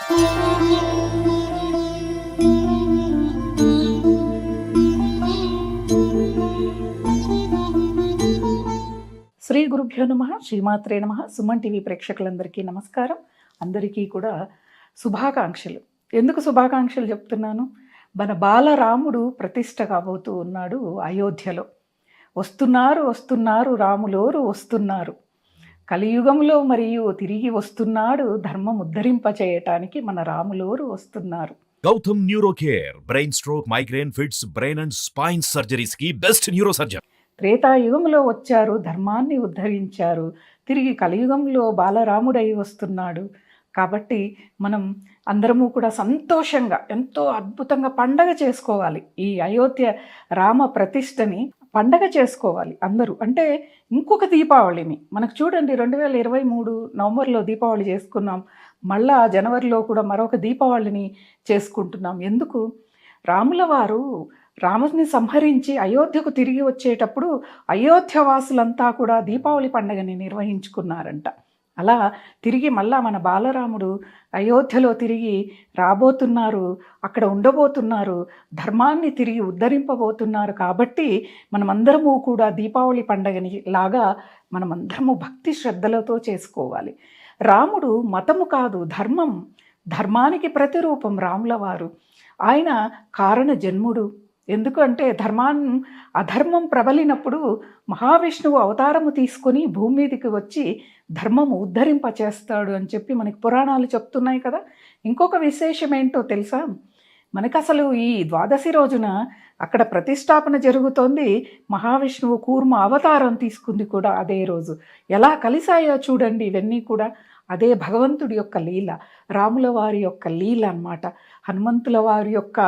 శ్రీ గురుభ్యో నమః, శ్రీమాత్రే నమః. సుమన్ టీవీ ప్రేక్షకులందరికీ నమస్కారం. అందరికీ కూడా శుభాకాంక్షలు. ఎందుకు శుభాకాంక్షలు చెప్తున్నాను? మన బాలరాముడు ప్రతిష్ఠ కాబోతూ ఉన్నాడు అయోధ్యలో. వస్తున్నారు రాములోరు వస్తున్నారు. కలియుగంలో మరియు తిరిగి వస్తున్నాడు ధర్మం ఉద్ధరింపచేయటానికి మన రాములోరు వస్తున్నారు. Gautam neuro care, brain stroke, migraine, fits, brain and spine surgeries కి బెస్ట్ న్యూరో సర్జన్. త్రేతాయుగంలో వచ్చారు, ధర్మాన్ని ఉద్ధరించారు. తిరిగి కలియుగంలో బాలరాముడై వస్తున్నాడు. కాబట్టి మనం అందరము కూడా సంతోషంగా ఎంతో అద్భుతంగా పండగ చేసుకోవాలి. ఈ అయోధ్య రామ ప్రతిష్టని పండగ చేసుకోవాలి అందరూ. అంటే ఇంకొక దీపావళిని మనకు చూడండి, 2023 నవంబర్లో దీపావళి చేసుకున్నాం. మళ్ళా జనవరిలో కూడా మరొక దీపావళిని చేసుకుంటున్నాం. ఎందుకు? రాముల వారు రాముని సంహరించి అయోధ్యకు తిరిగి వచ్చేటప్పుడు అయోధ్య వాసులంతా కూడా దీపావళి పండుగని నిర్వహించుకున్నారంట. అలా తిరిగి మళ్ళా మన బాలరాముడు అయోధ్యలో తిరిగి రాబోతున్నారు, అక్కడ ఉండబోతున్నారు, ధర్మాన్ని తిరిగి ఉద్ధరింపబోతున్నారు. కాబట్టి మనమందరము కూడా దీపావళి పండుగని లాగా మనమందరము భక్తి శ్రద్ధలతో చేసుకోవాలి. రాముడు మతము కాదు, ధర్మం, ధర్మానికి ప్రతిరూపం రాముల వారు. ఆయన కారణ జన్ముడు. ఎందుకంటే అధర్మం ప్రబలినప్పుడు మహావిష్ణువు అవతారము తీసుకొని భూమి మీదకి వచ్చి ధర్మము ఉద్ధరింపచేస్తాడు అని చెప్పి మనకి పురాణాలు చెప్తున్నాయి కదా. ఇంకొక విశేషం ఏంటో తెలుసా? మనకు అసలు ఈ ద్వాదశి రోజున అక్కడ ప్రతిష్టాపన జరుగుతోంది. మహావిష్ణువు కూర్మ అవతారం తీసుకుంది కూడా అదే రోజు. ఎలా కలిసాయో చూడండి. ఇవన్నీ కూడా అదే భగవంతుడి యొక్క లీల, రాముల వారి యొక్క లీల అన్నమాట. హనుమంతుల వారి యొక్క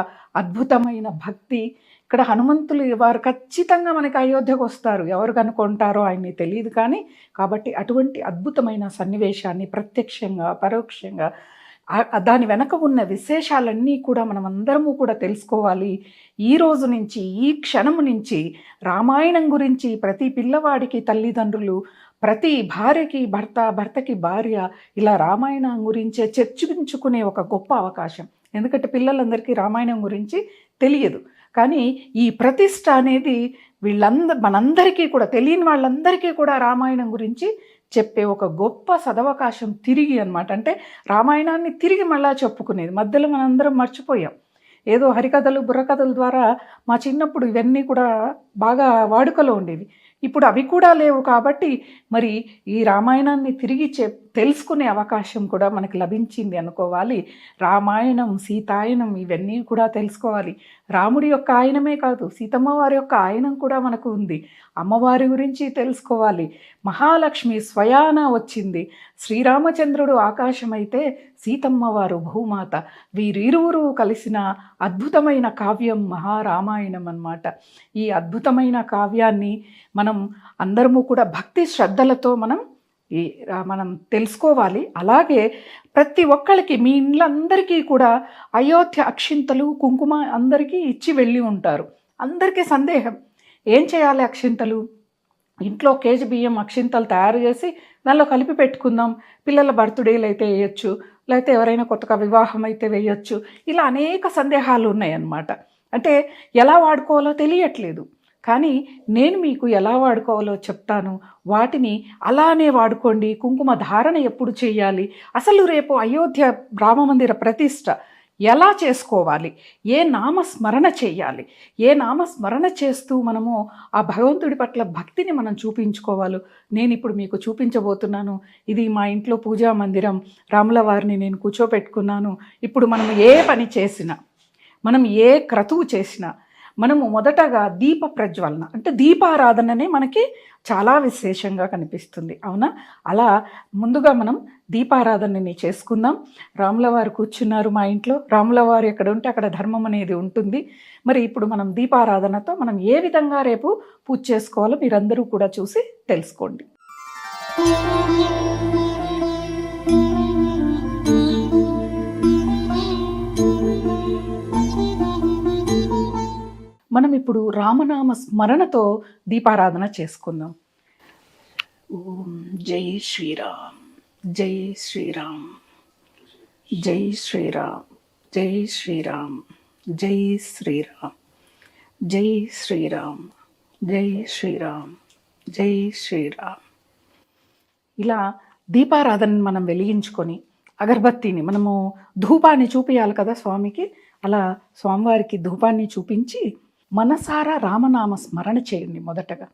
అద్భుతమైన భక్తి. ఇక్కడ హనుమంతులు వారు ఖచ్చితంగా మనకి అయోధ్యకు వస్తారు. ఎవరు కనుక్కుంటారో ఆయన్ని తెలియదు కానీ, కాబట్టి అటువంటి అద్భుతమైన సన్నివేశాన్ని ప్రత్యక్షంగా పరోక్షంగా దాని వెనక ఉన్న విశేషాలన్నీ కూడా మనం అందరము కూడా తెలుసుకోవాలి. ఈ రోజు నుంచి, ఈ క్షణము నుంచి రామాయణం గురించి ప్రతి పిల్లవాడికి తల్లిదండ్రులు, ప్రతి భార్యకి భర్త, భర్తకి భార్య ఇలా రామాయణం గురించే చర్చించుకునే ఒక గొప్ప అవకాశం. ఎందుకంటే పిల్లలందరికీ రామాయణం గురించి తెలియదు. కానీ ఈ ప్రతిష్ట అనేది మనందరికీ కూడా, తెలియని వాళ్ళందరికీ కూడా రామాయణం గురించి చెప్పే ఒక గొప్ప సదవకాశం తిరిగి అన్నమాట. అంటే రామాయణాన్ని తిరిగి మళ్ళా చెప్పుకునేది. మధ్యలో మనందరం మర్చిపోయాం. ఏదో హరికథలు, బుర్రకథల ద్వారా మా చిన్నప్పుడు ఇవన్నీ కూడా బాగా వాడుకలో ఉండేవి. ఇప్పుడు అవి కూడా లేవు. కాబట్టి మరి ఈ రామాయణాన్ని తిరిగి తెలుసుకునే అవకాశం కూడా మనకు లభించింది అనుకోవాలి. రామాయణం, సీతాయనం ఇవన్నీ కూడా తెలుసుకోవాలి. రాముడి యొక్క ఆయనమే కాదు, సీతమ్మ వారి యొక్క ఆయనం కూడా మనకు ఉంది. అమ్మవారి గురించి తెలుసుకోవాలి. మహాలక్ష్మి స్వయాన వచ్చింది. శ్రీరామచంద్రుడు ఆకాశమైతే సీతమ్మ వారు భూమాత. వీరిరువురు కలిసిన అద్భుతమైన కావ్యం మహారామాయణం అన్నమాట. ఈ అద్భుతమైన కావ్యాన్ని మనం అందరము కూడా భక్తి శ్రద్ధలతో మనం తెలుసుకోవాలి. అలాగే ప్రతి ఒక్కరికి, మీ ఇండ్లందరికీ కూడా అయోధ్య అక్షింతలు, కుంకుమ అందరికీ ఇచ్చి వెళ్ళి ఉంటారు. అందరికీ సందేహం, ఏం చేయాలి అక్షింతలు? ఇంట్లో కేజీ బియ్యం అక్షింతలు తయారు చేసి దానిలో కలిపి పెట్టుకుందాం. పిల్లల బర్త్డేలు అయితే వేయచ్చు, లేకపోతే ఎవరైనా కొత్తగా వివాహం అయితే వేయచ్చు. ఇలా అనేక సందేహాలు ఉన్నాయన్నమాట. అంటే ఎలా వాడుకోవాలో తెలియట్లేదు. కానీ నేను మీకు ఎలా వాడుకోవాలో చెప్తాను. వాటిని అలానే వాడుకోండి. కుంకుమ ధారణ ఎప్పుడు చేయాలి, అసలు రేపు అయోధ్య రామమందిర ప్రతిష్ట ఎలా చేసుకోవాలి, ఏ నామస్మరణ చేయాలి, ఏ నామస్మరణ చేస్తూ మనము ఆ భగవంతుడి పట్ల భక్తిని మనం చూపించుకోవాలో నేను ఇప్పుడు మీకు చూపించబోతున్నాను. ఇది మా ఇంట్లో పూజా మందిరం. రాముల వారిని నేను కూర్చోపెట్టుకున్నాను. ఇప్పుడు మనం ఏ పని చేసినా, మనం ఏ క్రతువు చేసినా మనము మొదటగా దీప ప్రజ్వలన అంటే దీపారాధననే మనకి చాలా విశేషంగా కనిపిస్తుంది. అవునా? అలా ముందుగా మనం దీపారాధనని చేసుకుందాం. రాముల వారు కూర్చున్నారు మా ఇంట్లో. రాముల వారు ఎక్కడ ఉంటే అక్కడ ధర్మం అనేది ఉంటుంది. మరి ఇప్పుడు మనం దీపారాధనతో మనం ఏ విధంగా రేపు పూజ చేసుకోవాలో మీరందరూ కూడా చూసి తెలుసుకోండి. మనం ఇప్పుడు రామనామ స్మరణతో దీపారాధన చేసుకుందాం. ఓం జై శ్రీరామ్, జై శ్రీరామ్, జై శ్రీరామ్, జై శ్రీరామ్, జై శ్రీరామ్, జై శ్రీరామ్, జై శ్రీరామ్, జై శ్రీరామ్. ఇలా దీపారాధన మనం వెలిగించుకొని అగరబత్తిని మనము ధూపాన్ని చూపించాలి కదా స్వామికి. అలా స్వామివారికి ధూపాన్ని చూపించి మనసారా రామనామ స్మరణ చేయండి. మొదటగా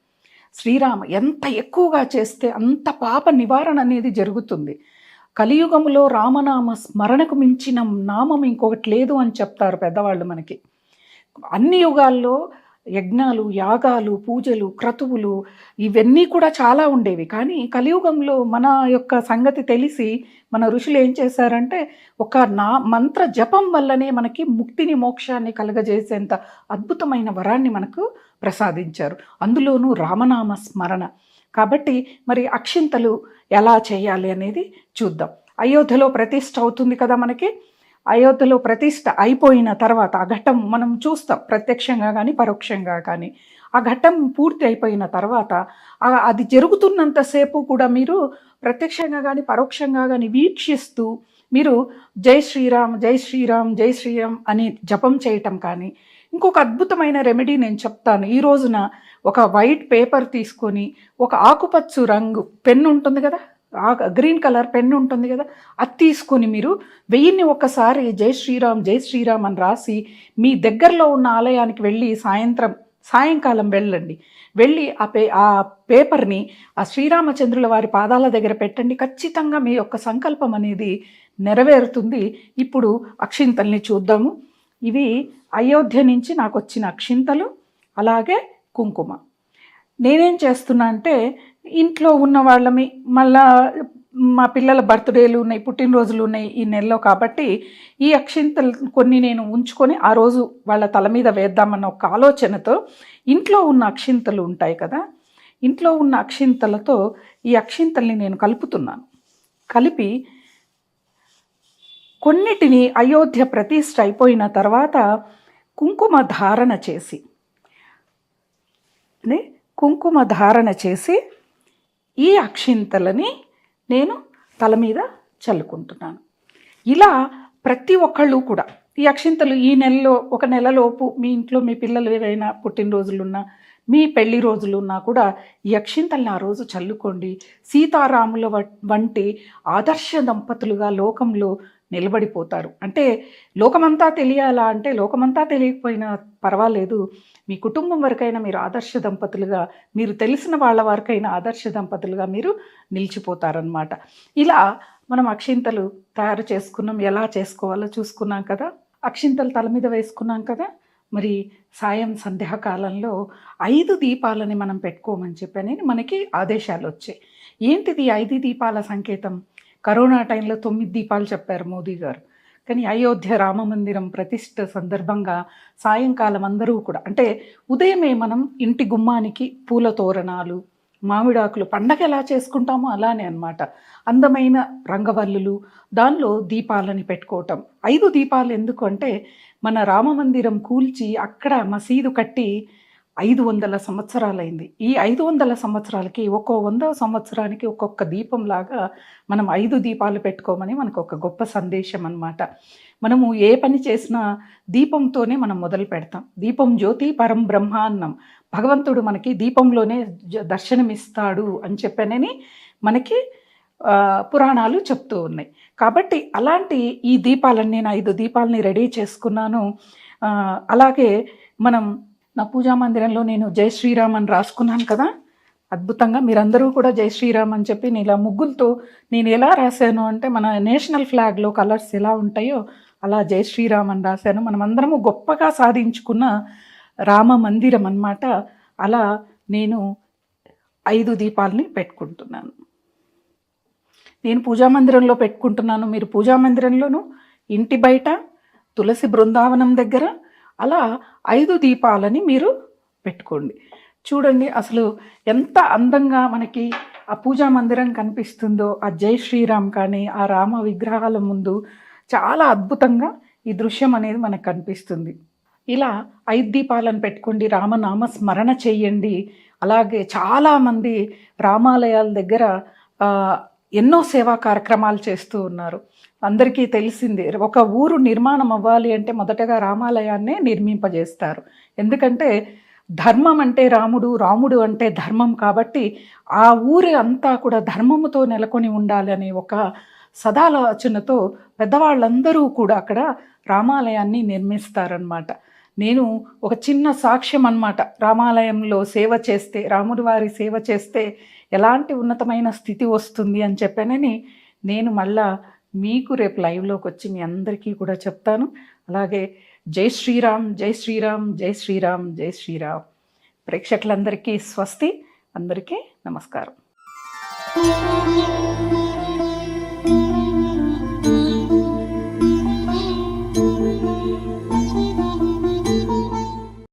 శ్రీరామ ఎంత ఎక్కువగా చేస్తే అంత పాప నివారణ అనేది జరుగుతుంది. కలియుగంలో రామనామ స్మరణకు మించిన నామం ఇంకొకటి లేదు అని చెప్తారు పెద్దవాళ్ళు మనకి. అన్ని యుగాల్లో యజ్ఞాలు, యాగాలు, పూజలు, క్రతువులు ఇవన్నీ కూడా చాలా ఉండేవి. కానీ కలియుగంలో మన యొక్క సంగతి తెలిసి మన ఋషులు ఏం చేశారంటే ఒక మంత్ర జపం వల్లనే మనకి ముక్తిని, మోక్షాన్ని కలగజేసేంత అద్భుతమైన వరాన్ని మనకు ప్రసాదించారు. అందులోనూ రామనామ స్మరణ. కాబట్టి మరి అక్షింతలు ఎలా చేయాలి అనేది చూద్దాం. అయోధ్యలో ప్రతిష్ఠ అవుతుంది కదా మనకి. అయోధ్యలో ప్రతిష్ఠ అయిపోయిన తర్వాత ఆ ఘట్టం మనం చూస్తాం, ప్రత్యక్షంగా కానీ పరోక్షంగా కానీ. ఆ ఘట్టం పూర్తి అయిపోయిన తర్వాత అది జరుగుతున్నంతసేపు కూడా మీరు ప్రత్యక్షంగా కానీ పరోక్షంగా కానీ వీక్షిస్తూ మీరు జై శ్రీరామ్, జై శ్రీరామ్, జై శ్రీరామ్ అని జపం చేయటం కానీ. ఇంకొక అద్భుతమైన రెమెడీ నేను చెప్తాను. ఈ రోజున ఒక వైట్ పేపర్ తీసుకొని ఒక ఆకుపచ్చ రంగు పెన్ను ఉంటుంది కదా, గ్రీన్ కలర్ పెన్ను ఉంటుంది కదా, అది తీసుకొని మీరు 1000ని ఒక్కసారి జై శ్రీరామ్, జై శ్రీరామ్ అని రాసి మీ దగ్గరలో ఉన్న ఆలయానికి వెళ్ళి సాయంకాలం వెళ్ళండి. వెళ్ళి ఆ పేపర్ని ఆ శ్రీరామచంద్రుల వారి పాదాల దగ్గర పెట్టండి. ఖచ్చితంగా మీ యొక్క సంకల్పం అనేది నెరవేరుతుంది. ఇప్పుడు అక్షింతల్ని చూద్దాము. ఇవి అయోధ్య నుంచి నాకు వచ్చిన అక్షింతలు, అలాగే కుంకుమ. నేనేం చేస్తున్నా అంటే ఇంట్లో ఉన్న వాళ్ళమి, మళ్ళా మా పిల్లల బర్త్డేలు ఉన్నాయి, పుట్టినరోజులు ఉన్నాయి ఈ నెలలో. కాబట్టి ఈ అక్షింతలు కొన్ని నేను ఉంచుకొని ఆ రోజు వాళ్ళ తల మీద వేద్దామన్న ఒక ఆలోచనతో ఇంట్లో ఉన్న అక్షింతలు ఉంటాయి కదా, ఇంట్లో ఉన్న అక్షింతలతో ఈ అక్షింతల్ని నేను కలుపుతున్నాను. కలిపి కొన్నిటిని అయోధ్య ప్రతిష్ఠ అయిపోయిన తర్వాత కుంకుమ ధారణ చేసి ఈ అక్షింతలని నేను తల మీద చల్లుకుంటున్నాను. ఇలా ప్రతి ఒక్కళ్ళు కూడా ఈ అక్షింతలు ఈ నెలలో, ఒక నెలలోపు మీ ఇంట్లో మీ పిల్లలు ఏవైనా పుట్టినరోజులున్నా, మీ పెళ్లి రోజులున్నా కూడా ఈ అక్షింతల్ని ఆ రోజు చల్లుకోండి. సీతారాముల వంటి ఆదర్శ దంపతులుగా లోకంలో నిలబడిపోతారు. అంటే లోకమంతా తెలియాలా అంటే లోకమంతా తెలియకపోయినా పర్వాలేదు, మీ కుటుంబం వరకైనా మీరు ఆదర్శ దంపతులుగా, మీరు తెలిసిన వాళ్ళ వరకైనా ఆదర్శ దంపతులుగా మీరు నిలిచిపోతారనమాట. ఇలా మనం అక్షింతలు తయారు చేసుకున్నాం. ఎలా చేసుకోవాలో చూసుకున్నాం కదా. అక్షింతలు తల మీద వేసుకున్నాం కదా. మరి సంధ్యాకాలంలో 5 దీపాలని మనం పెట్టుకోమని చెప్పని మనకి ఆదేశాలు వచ్చాయి. ఏంటిది 5 దీపాల సంకేతం? కరోనా టైంలో 9 దీపాలు చెప్పారు మోదీ గారు. కానీ అయోధ్య రామ మందిరం ప్రతిష్ఠ సందర్భంగా సాయంకాలం అందరూ కూడా, అంటే ఉదయమే మనం ఇంటి గుమ్మానికి పూల తోరణాలు, మామిడాకులు, పండగ ఎలా చేసుకుంటామో అలానే అన్నమాట. అందమైన రంగవల్లులు, దానిలో దీపాలని పెట్టుకోవటం. 5 దీపాలు ఎందుకు అంటే మన రామ మందిరం కూల్చి అక్కడ మసీదు కట్టి 500 సంవత్సరాలైంది. ఈ 500 సంవత్సరాలకి 100 సంవత్సరానికి ఒక్కొక్క దీపంలాగా మనం 5 దీపాలు పెట్టుకోమని మనకు ఒక గొప్ప సందేశం అన్నమాట. మనము ఏ పని చేసినా దీపంతోనే మనం మొదలు పెడతాం. దీపం జ్యోతి పరం బ్రహ్మాన్నం, భగవంతుడు మనకి దీపంలోనే దర్శనమిస్తాడు అని చెప్పనని మనకి పురాణాలు చెప్తూ ఉన్నాయి. కాబట్టి అలాంటి ఈ దీపాలని నేను 5 దీపాలని రెడీ చేసుకున్నాను. అలాగే మనం నా పూజా మందిరంలో నేను జై శ్రీరామ్ అని రాసుకున్నాను కదా. అద్భుతంగా మీరందరూ కూడా జై శ్రీరామ్ అని చెప్పి నేను ఇలా ముగ్గులతో నేను ఎలా రాశాను అంటే మన నేషనల్ ఫ్లాగ్లో కలర్స్ ఎలా ఉంటాయో అలా జై శ్రీరామ్ అని రాశాను. మనమందరము గొప్పగా సాధించుకున్న రామ మందిరం అన్నమాట. అలా నేను 5 దీపాలని పెట్టుకుంటున్నాను. నేను పూజా మందిరంలో పెట్టుకుంటున్నాను. మీరు పూజా మందిరంలోనూ, ఇంటి బయట, తులసి బృందావనం దగ్గర అలా 5 దీపాలని మీరు పెట్టుకోండి. చూడండి అసలు ఎంత అందంగా మనకి ఆ పూజా మందిరం కనిపిస్తుందో. ఆ జై శ్రీరామ్ కానీ ఆ రామ విగ్రహాల ముందు చాలా అద్భుతంగా ఈ దృశ్యం అనేది మనకు కనిపిస్తుంది. ఇలా 5 దీపాలను పెట్టుకోండి, రామనామ స్మరణ చేయండి. అలాగే చాలామంది రామాలయాల దగ్గర ఎన్నో సేవా కార్యక్రమాలు చేస్తూ ఉన్నారు. అందరికీ తెలిసిందే, ఒక ఊరు నిర్మాణం అవ్వాలి అంటే మొదటగా రామాలయాన్నే నిర్మింపజేస్తారు. ఎందుకంటే ధర్మం అంటే రాముడు, రాముడు అంటే ధర్మం. కాబట్టి ఆ ఊరి అంతా కూడా ధర్మముతో నెలకొని ఉండాలని ఒక సదాలోచనతో పెద్దవాళ్ళందరూ కూడా అక్కడ రామాలయాన్ని నిర్మిస్తారనమాట. నేను ఒక చిన్న సాక్ష్యం అన్నమాట. రామాలయంలో సేవ చేస్తే, రాముడి వారి సేవ చేస్తే ఎలాంటి ఉన్నతమైన స్థితి వస్తుంది అని చెప్పానని నేను మళ్ళా మీకు రేపు లైవ్లోకి వచ్చి మీ అందరికీ కూడా చెప్తాను. అలాగే జై శ్రీరామ్, జై శ్రీరామ్, జై శ్రీరామ్, జై శ్రీరామ్. ప్రేక్షకులందరికీ స్వస్తి, అందరికీ నమస్కారం.